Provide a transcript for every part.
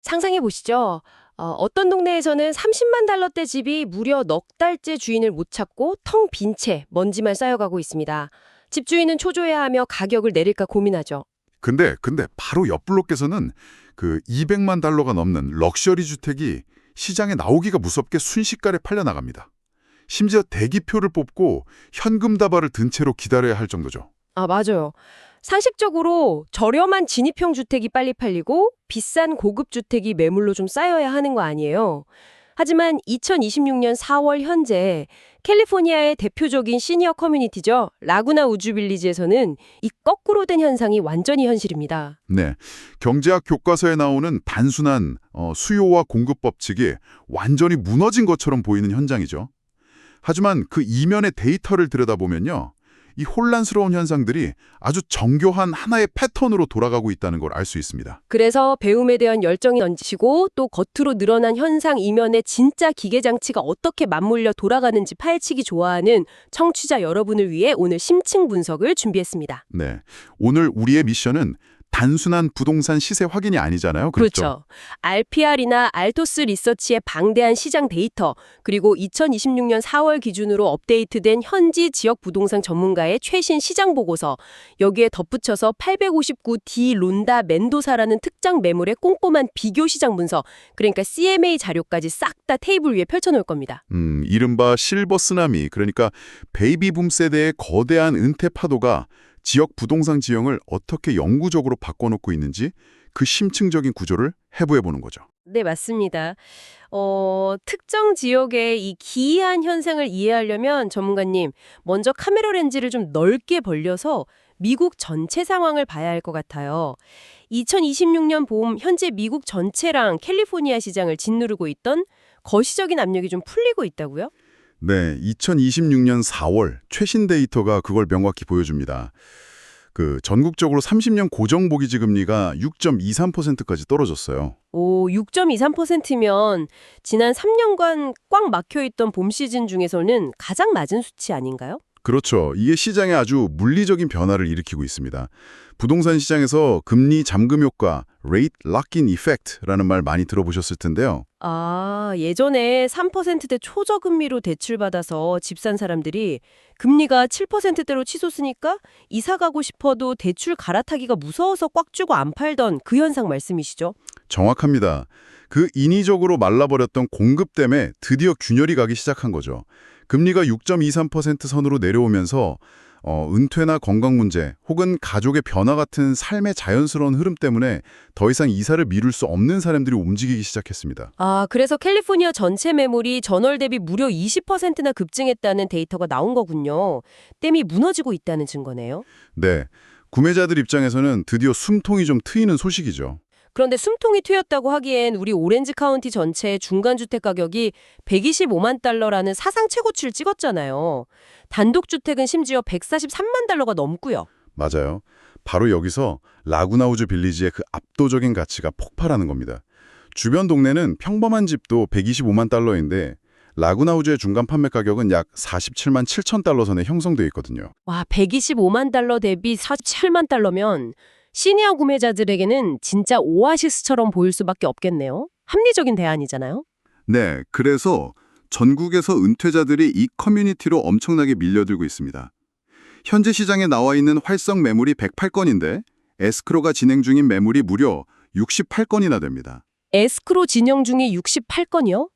상상해 보시죠. 어떤 동네에서는 30만 달러대 집이 무려 넉 달째 주인을 못 찾고 텅 빈 채 먼지만 쌓여가고 있습니다. 집주인은 초조해하며 가격을 내릴까 고민하죠. 근데 바로 옆 블록에서는 그 200만 달러가 넘는 럭셔리 주택이 시장에 나오기가 무섭게 순식간에 팔려나갑니다. 심지어 대기표를 뽑고 현금 다발을 든 채로 기다려야 할 정도죠. 아, 맞아요. 상식적으로 저렴한 진입형 주택이 빨리 팔리고 비싼 고급 주택이 매물로 좀 쌓여야 하는 거 아니에요. 하지만 2026년 4월 현재 캘리포니아의 대표적인 시니어 커뮤니티죠. 라구나 우주 빌리지에서는 이 거꾸로 된 현상이 완전히 현실입니다. 네, 경제학 교과서에 나오는 단순한 수요와 공급 법칙이 완전히 무너진 것처럼 보이는 현장이죠. 하지만 그 이면의 데이터를 들여다보면요. 이 혼란스러운 현상들이 아주 정교한 하나의 패턴으로 돌아가고 있다는 걸 알 수 있습니다. 그래서 배움에 대한 열정이 넘치고 또 겉으로 늘어난 현상 이면에 진짜 기계장치가 어떻게 맞물려 돌아가는지 파헤치기 좋아하는 청취자 여러분을 위해 오늘 심층 분석을 준비했습니다. 네, 오늘 우리의 미션은 단순한 부동산 시세 확인이 아니잖아요. 그렇죠? 그렇죠. RPR이나 알토스 리서치의 방대한 시장 데이터, 그리고 2026년 4월 기준으로 업데이트된 현지 지역 부동산 전문가의 최신 시장 보고서, 여기에 덧붙여서 859D 론다 멘도사라는 특정 매물의 꼼꼼한 비교 시장 분석, 그러니까 CMA 자료까지 싹 다 테이블 위에 펼쳐놓을 겁니다. 이른바 실버 쓰나미, 그러니까 베이비붐 세대의 거대한 은퇴 파도가 지역 부동산 지형을 어떻게 영구적으로 바꿔놓고 있는지 그 심층적인 구조를 해부해보는 거죠. 네, 맞습니다. 특정 지역의 이 기이한 현상을 이해하려면 전문가님, 먼저 카메라 렌즈를 좀 넓게 벌려서 미국 전체 상황을 봐야 할 것 같아요. 2026년 봄 현재 미국 전체랑 캘리포니아 시장을 짓누르고 있던 거시적인 압력이 좀 풀리고 있다고요? 네, 2026년 4월 최신 데이터가 그걸 명확히 보여줍니다. 그 전국적으로 30년 고정보기지 금리가 6.23%까지 떨어졌어요. 오, 6.23%면 지난 3년간 꽉 막혀있던 봄 시즌 중에서는 가장 낮은 수치 아닌가요? 그렇죠. 이게 시장에 아주 물리적인 변화를 일으키고 있습니다. 부동산 시장에서 금리 잠금 효과, rate lock-in effect라는 말 많이 들어보셨을 텐데요. 아, 예전에 3%대 초저금리로 대출받아서 집 산 사람들이 금리가 7%대로 치솟으니까 이사 가고 싶어도 대출 갈아타기가 무서워서 꽉 쥐고 안 팔던 그 현상 말씀이시죠? 정확합니다. 그 인위적으로 말라버렸던 공급 때문에 드디어 균열이 가기 시작한 거죠. 금리가 6.23% 선으로 내려오면서 은퇴나 건강 문제 혹은 가족의 변화 같은 삶의 자연스러운 흐름 때문에 더 이상 이사를 미룰 수 없는 사람들이 움직이기 시작했습니다. 아, 그래서 캘리포니아 전체 매물이 전월 대비 무려 20%나 급증했다는 데이터가 나온 거군요. 댐이 무너지고 있다는 증거네요. 네, 구매자들 입장에서는 드디어 숨통이 좀 트이는 소식이죠. 그런데 숨통이 트였다고 하기엔 우리 오렌지 카운티 전체의 중간주택 가격이 125만 달러라는 사상 최고치를 찍었잖아요. 단독주택은 심지어 143만 달러가 넘고요. 맞아요. 바로 여기서 라구나우즈 빌리지의 그 압도적인 가치가 폭발하는 겁니다. 주변 동네는 평범한 집도 125만 달러인데 라구나우즈의 중간 판매 가격은 약 47만 7천 달러 선에 형성돼 있거든요. 와, 125만 달러 대비 47만 달러면 시니어 구매자들에게는 진짜 오아시스처럼 보일 수밖에 없겠네요. 합리적인 대안이잖아요. 네, 그래서 전국에서 은퇴자들이 이 커뮤니티로 엄청나게 밀려들고 있습니다. 현재 시장에 나와 있는 활성 매물이 108건인데 에스크로가 진행 중인 매물이 무려 68건이나 됩니다. 에스크로 진영 중에 68건이요?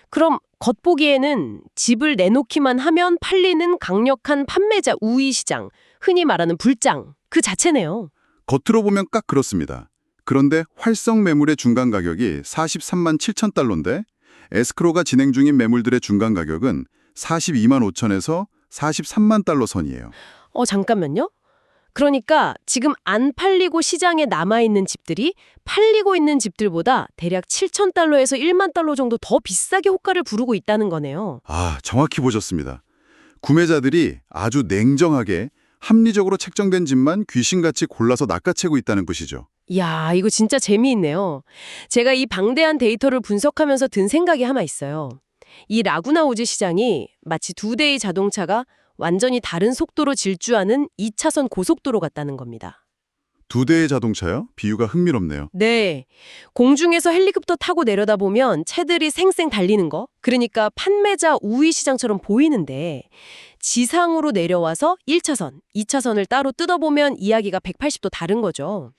그럼 겉보기에는 집을 내놓기만 하면 팔리는 강력한 판매자 우위 시장, 흔히 말하는 불장, 그 자체네요. 겉으로 보면 딱 그렇습니다. 그런데 활성 매물의 중간 가격이 43만 7천 달러인데 에스크로가 진행 중인 매물들의 중간 가격은 42만 5천에서 43만 달러 선이에요. 잠깐만요. 그러니까 지금 안 팔리고 시장에 남아있는 집들이 팔리고 있는 집들보다 대략 7천 달러에서 1만 달러 정도 더 비싸게 호가를 부르고 있다는 거네요. 아, 정확히 보셨습니다. 구매자들이 아주 냉정하게 합리적으로 책정된 집만 귀신같이 골라서 낚아채고 있다는 것이죠. 이야, 이거 진짜 재미있네요. 제가 이 방대한 데이터를 분석하면서 든 생각이 하나 있어요. 이 라구나 우즈 시장이 마치 두 대의 자동차가 완전히 다른 속도로 질주하는 2차선 고속도로 같다는 겁니다. 두 대의 자동차요? 비유가 흥미롭네요. 네. 공중에서 헬리콥터 타고 내려다보면 채들이 생생 달리는 거. 그러니까 판매자 우위 시장처럼 보이는데 지상으로 내려와서 1차선, 2차선을 따로 뜯어보면 이야기가 180도 다른 거죠.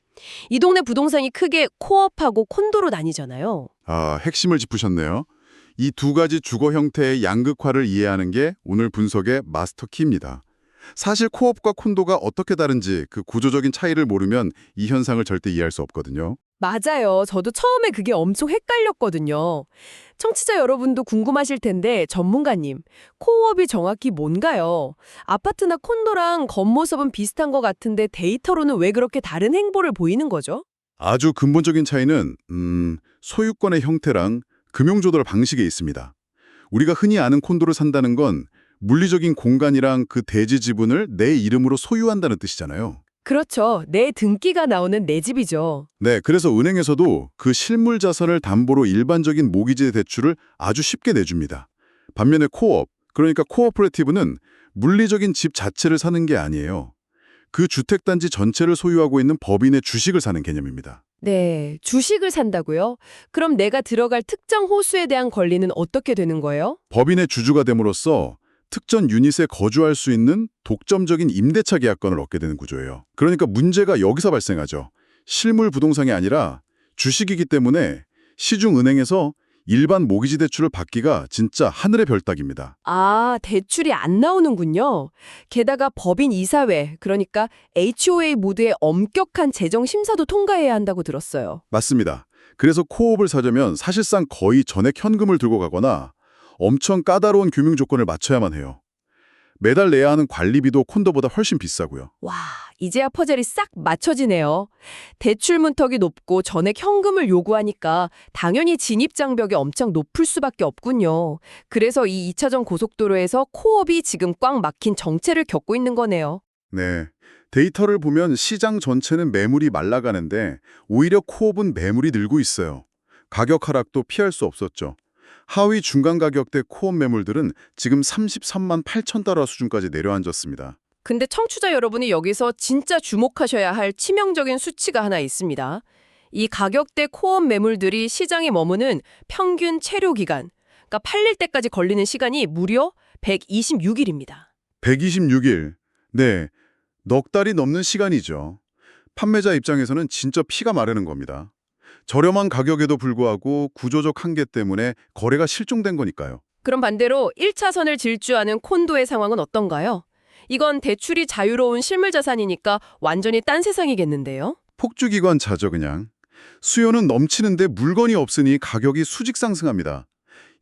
이 동네 부동산이 크게 코업하고 콘도로 나뉘잖아요. 아, 핵심을 짚으셨네요. 이 두 가지 주거 형태의 양극화를 이해하는 게 오늘 분석의 마스터 키입니다. 사실 코업과 콘도가 어떻게 다른지 그 구조적인 차이를 모르면 이 현상을 절대 이해할 수 없거든요. 맞아요. 저도 처음에 그게 엄청 헷갈렸거든요. 청취자 여러분도 궁금하실 텐데 전문가님, 코업이 정확히 뭔가요? 아파트나 콘도랑 겉모습은 비슷한 것 같은데 데이터로는 왜 그렇게 다른 행보를 보이는 거죠? 아주 근본적인 차이는 소유권의 형태랑 금융조달 방식에 있습니다. 우리가 흔히 아는 콘도를 산다는 건 물리적인 공간이랑 그 대지 지분을 내 이름으로 소유한다는 뜻이잖아요. 그렇죠. 내 등기가 나오는 내 집이죠. 네, 그래서 은행에서도 그 실물 자산을 담보로 일반적인 모기지 대출을 아주 쉽게 내줍니다. 반면에 코업, 그러니까 코오퍼레이티브는 물리적인 집 자체를 사는 게 아니에요. 그 주택단지 전체를 소유하고 있는 법인의 주식을 사는 개념입니다. 네, 주식을 산다고요? 그럼 내가 들어갈 특정 호수에 대한 권리는 어떻게 되는 거예요? 법인의 주주가 됨으로써 특정 유닛에 거주할 수 있는 독점적인 임대차 계약권을 얻게 되는 구조예요. 그러니까 문제가 여기서 발생하죠. 실물 부동산이 아니라 주식이기 때문에 시중은행에서 일반 모기지 대출을 받기가 진짜 하늘의 별 따기입니다. 아, 대출이 안 나오는군요. 게다가 법인 이사회, 그러니까 HOA 모두의 엄격한 재정 심사도 통과해야 한다고 들었어요. 맞습니다. 그래서 코옵을 사려면 사실상 거의 전액 현금을 들고 가거나 엄청 까다로운 금융 조건을 맞춰야만 해요. 매달 내야 하는 관리비도 콘도보다 훨씬 비싸고요. 와, 이제야 퍼즐이 싹 맞춰지네요. 대출 문턱이 높고 전액 현금을 요구하니까 당연히 진입 장벽이 엄청 높을 수밖에 없군요. 그래서 이 2차전 고속도로에서 코업이 지금 꽉 막힌 정체를 겪고 있는 거네요. 네. 데이터를 보면 시장 전체는 매물이 말라가는데 오히려 코옵은 매물이 늘고 있어요. 가격 하락도 피할 수 없었죠. 하위 중간 가격대 코업 매물들은 지금 33만 8천 달러 수준까지 내려앉았습니다. 근데 청취자 여러분이 여기서 진짜 주목하셔야 할 치명적인 수치가 하나 있습니다. 이 가격대 코업 매물들이 시장에 머무는 평균 체류 기간, 그러니까 팔릴 때까지 걸리는 시간이 무려 126일입니다. 126일. 네. 넉 달이 넘는 시간이죠. 판매자 입장에서는 진짜 피가 마르는 겁니다. 저렴한 가격에도 불구하고 구조적 한계 때문에 거래가 실종된 거니까요. 그럼 반대로 1차선을 질주하는 콘도의 상황은 어떤가요? 이건 대출이 자유로운 실물 자산이니까 완전히 딴 세상이겠는데요? 폭주기관차죠, 그냥. 수요는 넘치는데 물건이 없으니 가격이 수직 상승합니다.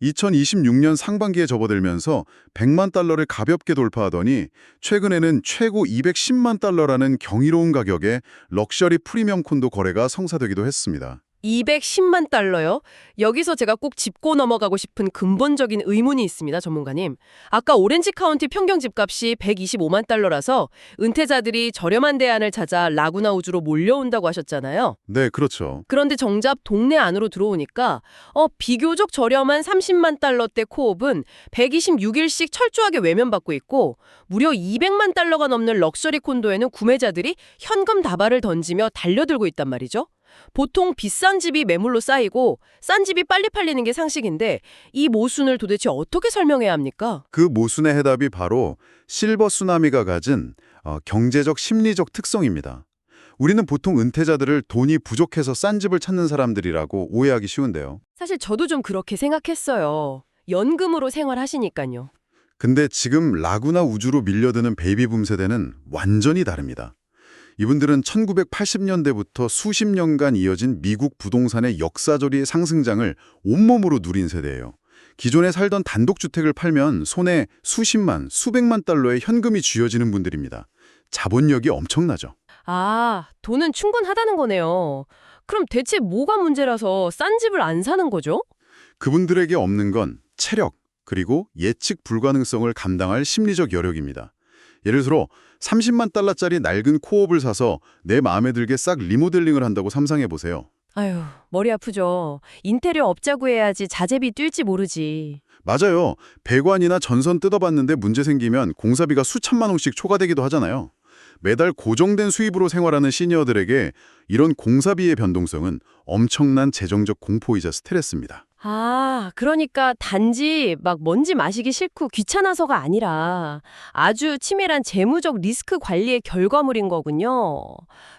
2026년 상반기에 접어들면서 100만 달러를 가볍게 돌파하더니 최근에는 최고 210만 달러라는 경이로운 가격에 럭셔리 프리미엄 콘도 거래가 성사되기도 했습니다. 210만 달러요? 여기서 제가 꼭 짚고 넘어가고 싶은 근본적인 의문이 있습니다, 전문가님. 아까 오렌지 카운티 평경 집값이 125만 달러라서 은퇴자들이 저렴한 대안을 찾아 라구나 우주로 몰려온다고 하셨잖아요. 네, 그렇죠. 그런데 정작 동네 안으로 들어오니까 비교적 저렴한 30만 달러대 코옵은 126일씩 철저하게 외면받고 있고 무려 200만 달러가 넘는 럭셔리 콘도에는 구매자들이 현금 다발을 던지며 달려들고 있단 말이죠. 보통 비싼 집이 매물로 쌓이고 싼 집이 빨리 팔리는 게 상식인데 이 모순을 도대체 어떻게 설명해야 합니까? 그 모순의 해답이 바로 실버 쓰나미가 가진 경제적 심리적 특성입니다. 우리는 보통 은퇴자들을 돈이 부족해서 싼 집을 찾는 사람들이라고 오해하기 쉬운데요. 사실 저도 좀 그렇게 생각했어요. 연금으로 생활하시니까요. 근데 지금 라구나 우주로 밀려드는 베이비붐 세대는 완전히 다릅니다. 이분들은 1980년대부터 수십 년간 이어진 미국 부동산의 역사적인 상승장을 온몸으로 누린 세대예요. 기존에 살던 단독주택을 팔면 손에 수십만, 수백만 달러의 현금이 쥐어지는 분들입니다. 자본력이 엄청나죠. 아, 돈은 충분하다는 거네요. 그럼 대체 뭐가 문제라서 싼 집을 안 사는 거죠? 그분들에게 없는 건 체력, 그리고 예측 불가능성을 감당할 심리적 여력입니다. 예를 들어 30만 달러짜리 낡은 코옵을 사서 내 마음에 들게 싹 리모델링을 한다고 상상해 보세요. 아유, 머리 아프죠. 인테리어 업자 구해야지 자재비 뛸지 모르지. 맞아요. 배관이나 전선 뜯어봤는데 문제 생기면 공사비가 수천만 원씩 초과되기도 하잖아요. 매달 고정된 수입으로 생활하는 시니어들에게 이런 공사비의 변동성은 엄청난 재정적 공포이자 스트레스입니다. 아, 그러니까 단지 막 먼지 마시기 싫고 귀찮아서가 아니라 아주 치밀한 재무적 리스크 관리의 결과물인 거군요.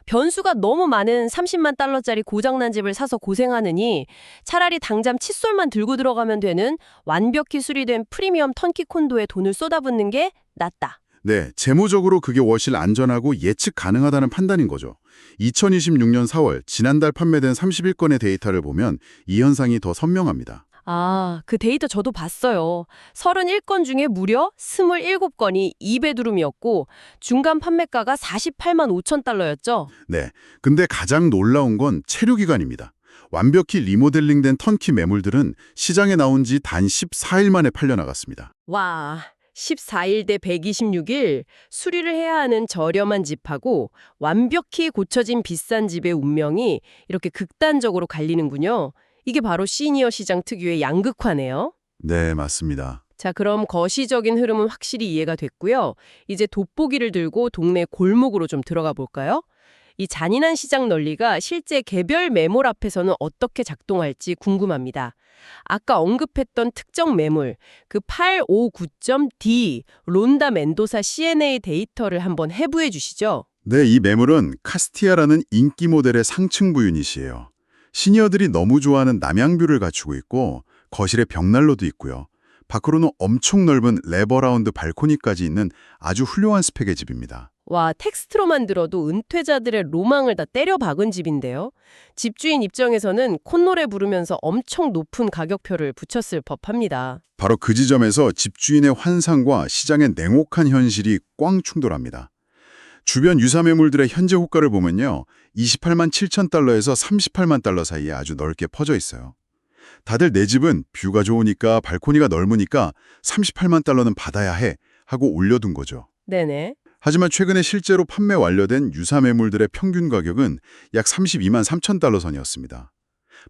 변수가 너무 많은 30만 달러짜리 고장난 집을 사서 고생하느니 차라리 당장 칫솔만 들고 들어가면 되는 완벽히 수리된 프리미엄 턴키 콘도에 돈을 쏟아붓는 게 낫다. 네, 재무적으로 그게 훨씬 안전하고 예측 가능하다는 판단인 거죠. 2026년 4월 지난달 판매된 31건의 데이터를 보면 이 현상이 더 선명합니다. 아, 그 데이터 저도 봤어요. 31건 중에 무려 27건이 2베드룸이었고 중간 판매가가 48만 5천 달러였죠. 네, 근데 가장 놀라운 건 체류 기간입니다. 완벽히 리모델링된 턴키 매물들은 시장에 나온 지 단 14일 만에 팔려나갔습니다. 와, 14일 대 126일 수리를 해야 하는 저렴한 집하고 완벽히 고쳐진 비싼 집의 운명이 이렇게 극단적으로 갈리는군요. 이게 바로 시니어 시장 특유의 양극화네요. 네, 맞습니다. 자, 그럼 거시적인 흐름은 확실히 이해가 됐고요. 이제 돋보기를 들고 동네 골목으로 좀 들어가 볼까요? 이 잔인한 시장 논리가 실제 개별 매물 앞에서는 어떻게 작동할지 궁금합니다. 아까 언급했던 특정 매물, 그 859.D 론다 멘도사 CNA 데이터를 한번 해부해 주시죠. 네, 이 매물은 카스티아라는 인기 모델의 상층부 유닛이에요. 시니어들이 너무 좋아하는 남향뷰를 갖추고 있고 거실에 벽난로도 있고요. 밖으로는 엄청 넓은 레버라운드 발코니까지 있는 아주 훌륭한 스펙의 집입니다. 와, 텍스트로만 들어도 은퇴자들의 로망을 다 때려 박은 집인데요. 집주인 입장에서는 콧노래 부르면서 엄청 높은 가격표를 붙였을 법합니다. 바로 그 지점에서 집주인의 환상과 시장의 냉혹한 현실이 꽝 충돌합니다. 주변 유사 매물들의 현재 호가를 보면요. 28만 7천 달러에서 38만 달러 사이에 아주 넓게 퍼져 있어요. 다들 내 집은 뷰가 좋으니까 발코니가 넓으니까 38만 달러는 받아야 해 하고 올려둔 거죠. 네네. 하지만 최근에 실제로 판매 완료된 유사 매물들의 평균 가격은 약 32만 3천 달러 선이었습니다.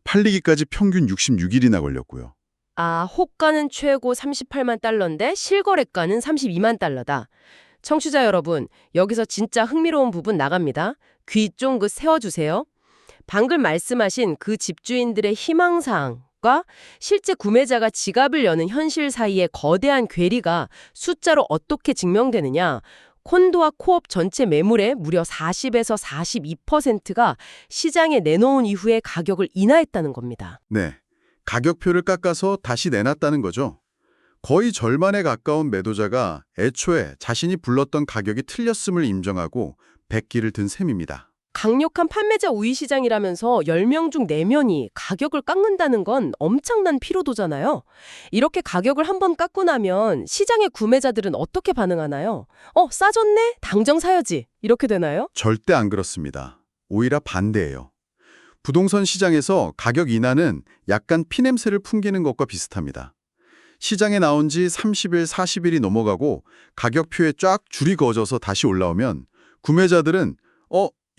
팔리기까지 평균 66일이나 걸렸고요. 아, 호가는 최고 38만 달러인데 실거래가는 32만 달러다. 청취자 여러분, 여기서 진짜 흥미로운 부분 나갑니다. 귀 쫑긋 세워주세요. 방금 말씀하신 그 집주인들의 희망사항과 실제 구매자가 지갑을 여는 현실 사이의 거대한 괴리가 숫자로 어떻게 증명되느냐. 콘도와 코업 전체 매물의 무려 40에서 42%가 시장에 내놓은 이후에 가격을 인하했다는 겁니다. 네, 가격표를 깎아서 다시 내놨다는 거죠. 거의 절반에 가까운 매도자가 애초에 자신이 불렀던 가격이 틀렸음을 인정하고 백기를 든 셈입니다. 강력한 판매자 우위 시장이라면서 10명 중 4명이 가격을 깎는다는 건 엄청난 피로도잖아요. 이렇게 가격을 한번 깎고 나면 시장의 구매자들은 어떻게 반응하나요? 싸졌네? 당장 사야지. 이렇게 되나요? 절대 안 그렇습니다. 오히려 반대예요. 부동산 시장에서 가격 인하는 약간 피냄새를 풍기는 것과 비슷합니다. 시장에 나온 지 30일, 40일이 넘어가고 가격표에 쫙 줄이 그어져서 다시 올라오면 구매자들은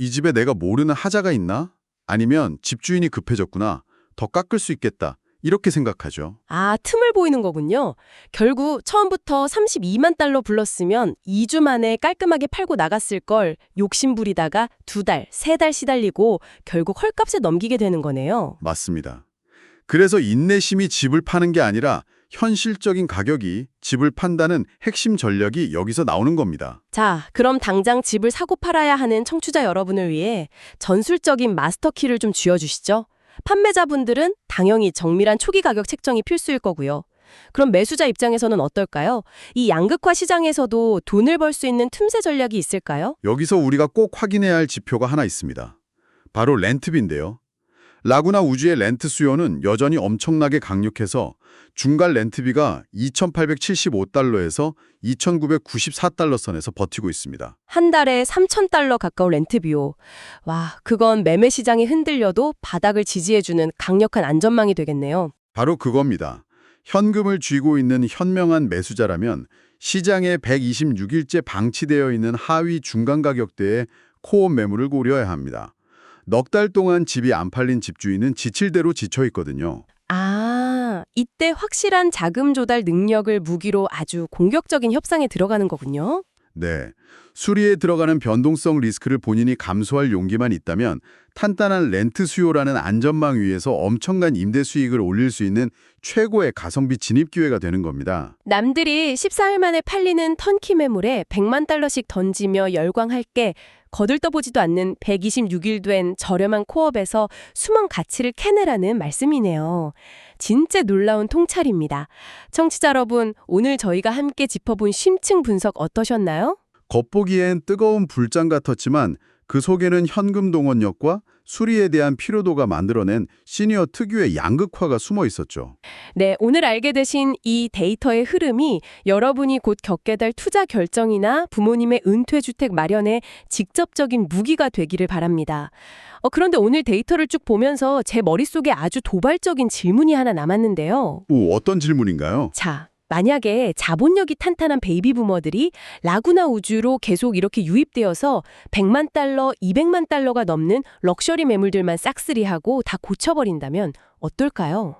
이 집에 내가 모르는 하자가 있나? 아니면 집주인이 급해졌구나. 더 깎을 수 있겠다. 이렇게 생각하죠. 아, 틈을 보이는 거군요. 결국 처음부터 32만 달러 불렀으면 2주 만에 깔끔하게 팔고 나갔을 걸 욕심부리다가 2달, 3달 시달리고 결국 헐값에 넘기게 되는 거네요. 맞습니다. 그래서 인내심이 집을 파는 게 아니라 현실적인 가격이 집을 판다는 핵심 전략이 여기서 나오는 겁니다. 자, 그럼 당장 집을 사고 팔아야 하는 청취자 여러분을 위해 전술적인 마스터키를 좀 쥐어주시죠. 판매자분들은 당연히 정밀한 초기 가격 책정이 필수일 거고요. 그럼 매수자 입장에서는 어떨까요? 이 양극화 시장에서도 돈을 벌 수 있는 틈새 전략이 있을까요? 여기서 우리가 꼭 확인해야 할 지표가 하나 있습니다. 바로 렌트비인데요. 라구나 우주의 렌트 수요는 여전히 엄청나게 강력해서 중간 렌트비가 2,875달러에서 2,994달러 선에서 버티고 있습니다. 한 달에 3,000달러 가까운 렌트비요. 와, 그건 매매 시장이 흔들려도 바닥을 지지해주는 강력한 안전망이 되겠네요. 바로 그겁니다. 현금을 쥐고 있는 현명한 매수자라면 시장에 126일째 방치되어 있는 하위 중간 가격대의 코어 매물을 고려해야 합니다. 넉 달 동안 집이 안 팔린 집주인은 지칠 대로 지쳐 있거든요. 아, 이때 확실한 자금 조달 능력을 무기로 아주 공격적인 협상에 들어가는 거군요. 네. 수리에 들어가는 변동성 리스크를 본인이 감수할 용기만 있다면 탄탄한 렌트 수요라는 안전망 위에서 엄청난 임대 수익을 올릴 수 있는 최고의 가성비 진입 기회가 되는 겁니다. 남들이 14일 만에 팔리는 턴키 매물에 100만 달러씩 던지며 열광할 게 거들떠보지도 않는 126일 된 저렴한 코업에서 숨은 가치를 캐내라는 말씀이네요. 진짜 놀라운 통찰입니다. 청취자 여러분, 오늘 저희가 함께 짚어본 심층 분석 어떠셨나요? 겉보기엔 뜨거운 불장 같았지만 그 속에는 현금 동원력과 수리에 대한 피로도가 만들어낸 시니어 특유의 양극화가 숨어 있었죠. 네, 오늘 알게 되신 이 데이터의 흐름이 여러분이 곧 겪게 될 투자 결정이나 부모님의 은퇴주택 마련에 직접적인 무기가 되기를 바랍니다. 그런데 오늘 데이터를 쭉 보면서 제 머릿속에 아주 도발적인 질문이 하나 남았는데요. 오, 어떤 질문인가요? 자, 만약에 자본력이 탄탄한 베이비 부머들이 라구나 우주로 계속 이렇게 유입되어서 100만 달러, 200만 달러가 넘는 럭셔리 매물들만 싹쓸이하고 다 고쳐버린다면 어떨까요?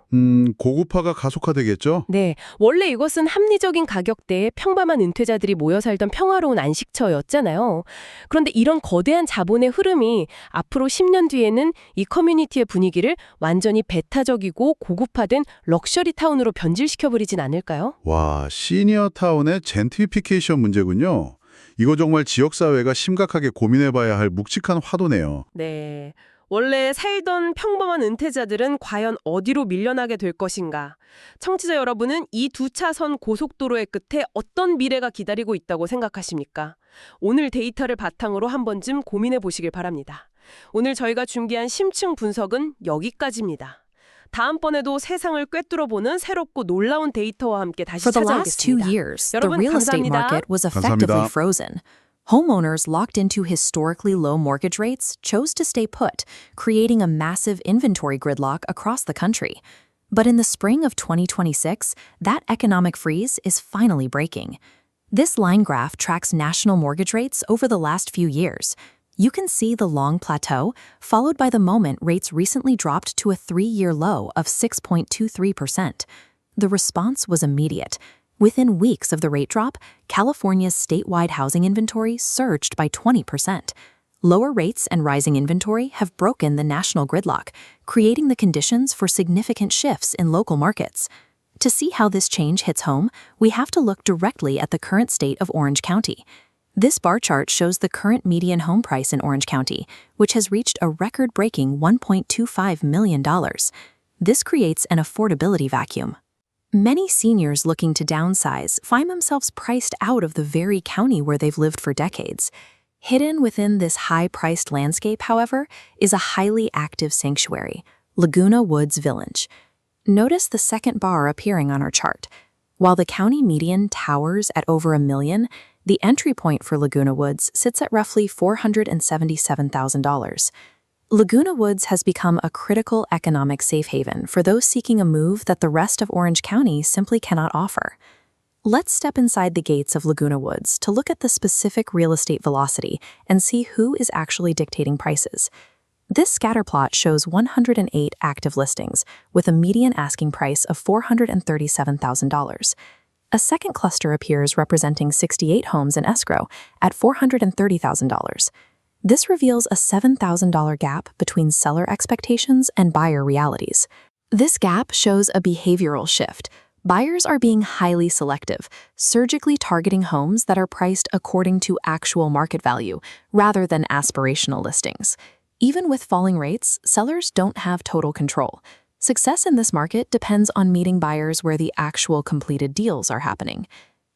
고급화가 가속화되겠죠? 네, 원래 이것은 합리적인 가격대에 평범한 은퇴자들이 모여 살던 평화로운 안식처였잖아요. 그런데 이런 거대한 자본의 흐름이 앞으로 10년 뒤에는 이 커뮤니티의 분위기를 완전히 배타적이고 고급화된 럭셔리 타운으로 변질시켜버리진 않을까요? 와, 시니어 타운의 젠트리피케이션 문제군요. 이거 정말 지역사회가 심각하게 고민해봐야 할 묵직한 화두네요. 네. 원래 살던 평범한 은퇴자들은 과연 어디로 밀려나게 될 것인가? 청취자 여러분은 이 두 차선 고속도로의 끝에 어떤 미래가 기다리고 있다고 생각하십니까? 오늘 데이터를 바탕으로 한 번쯤 고민해 보시길 바랍니다. 오늘 저희가 준비한 심층 분석은 여기까지입니다. 다음번에도 세상을 꿰뚫어보는 새롭고 놀라운 데이터와 함께 다시 For the last 2 찾아오겠습니다. years, the 여러분 real estate 감사합니다. market was effectively 감사합니다. frozen. Homeowners locked into historically low mortgage rates chose to stay put, creating a massive inventory gridlock across the country. But in the spring of 2026, that economic freeze is finally breaking. This line graph tracks national mortgage rates over the last few years. You can see the long plateau, followed by the moment rates recently dropped to a 3-year low of 6.23%. The response was immediate. Within weeks of the rate drop, California's statewide housing inventory surged by 20%. Lower rates and rising inventory have broken the national gridlock, creating the conditions for significant shifts in local markets. To see how this change hits home, we have to look directly at the current state of Orange County. This bar chart shows the current median home price in Orange County, which has reached a record-breaking $1.25 million. This creates an affordability vacuum. Many seniors looking to downsize find themselves priced out of the very county where they've lived for decades. Hidden within this high-priced landscape, however, is a highly active sanctuary, Laguna Woods Village. Notice the second bar appearing on our chart. While the county median towers at over $1 million, the entry point for Laguna Woods sits at roughly $477,000. Laguna Woods has become a critical economic safe haven for those seeking a move that the rest of Orange County simply cannot offer. Let's step inside the gates of Laguna Woods to look at the specific real estate velocity and see who is actually dictating prices. This scatterplot shows 108 active listings, with a median asking price of $437,000. A second cluster appears representing 68 homes in escrow at $430,000. This reveals a $7,000 gap between seller expectations and buyer realities. This gap shows a behavioral shift. Buyers are being highly selective, surgically targeting homes that are priced according to actual market value rather than aspirational listings. Even with falling rates, sellers don't have total control. Success in this market depends on meeting buyers where the actual completed deals are happening.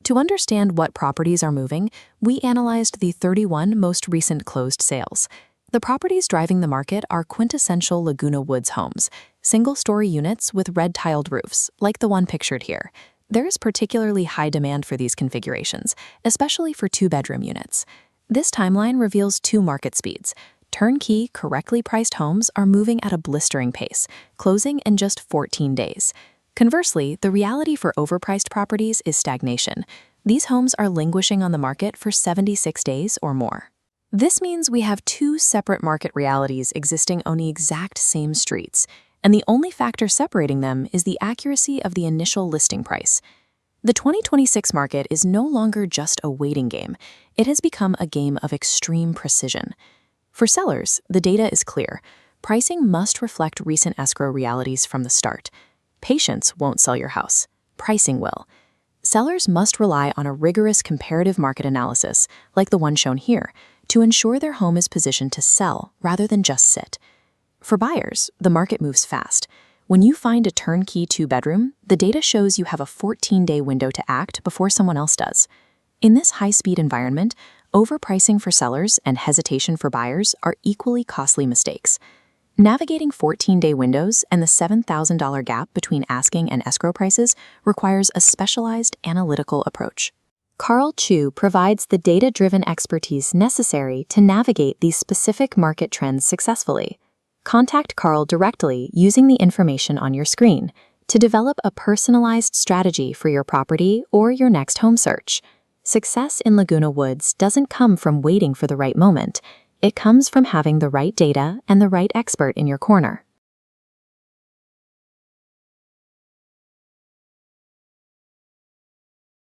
To understand what properties are moving, we analyzed the 31 most recent closed sales. The properties driving the market are quintessential Laguna Woods homes, single-story units with red-tiled roofs, like the one pictured here. There is particularly high demand for these configurations, especially for two-bedroom units. This timeline reveals two market speeds. Turnkey, correctly priced homes are moving at a blistering pace, closing in just 14 days. Conversely, the reality for overpriced properties is stagnation. These homes are languishing on the market for 76 days or more. This means we have two separate market realities existing on the exact same streets, and the only factor separating them is the accuracy of the initial listing price. The 2026 market is no longer just a waiting game. it has become a game of extreme precision. For sellers, the data is clear. Pricing must reflect recent escrow realities from the start. Patience won't sell your house. Pricing will. Sellers must rely on a rigorous comparative market analysis, like the one shown here, to ensure their home is positioned to sell rather than just sit. For buyers, the market moves fast. When you find a turnkey 2-bedroom, the data shows you have a 14-day window to act before someone else does. In this high-speed environment, overpricing for sellers and hesitation for buyers are equally costly mistakes. Navigating 14-day windows and the $7,000 gap between asking and escrow prices requires a specialized analytical approach. Carl Chu provides the data-driven expertise necessary to navigate these specific market trends successfully. Contact Carl directly using the information on your screen to develop a personalized strategy for your property or your next home search. Success in Laguna Woods doesn't come from waiting for the right moment. It comes from having the right data and the right expert in your corner.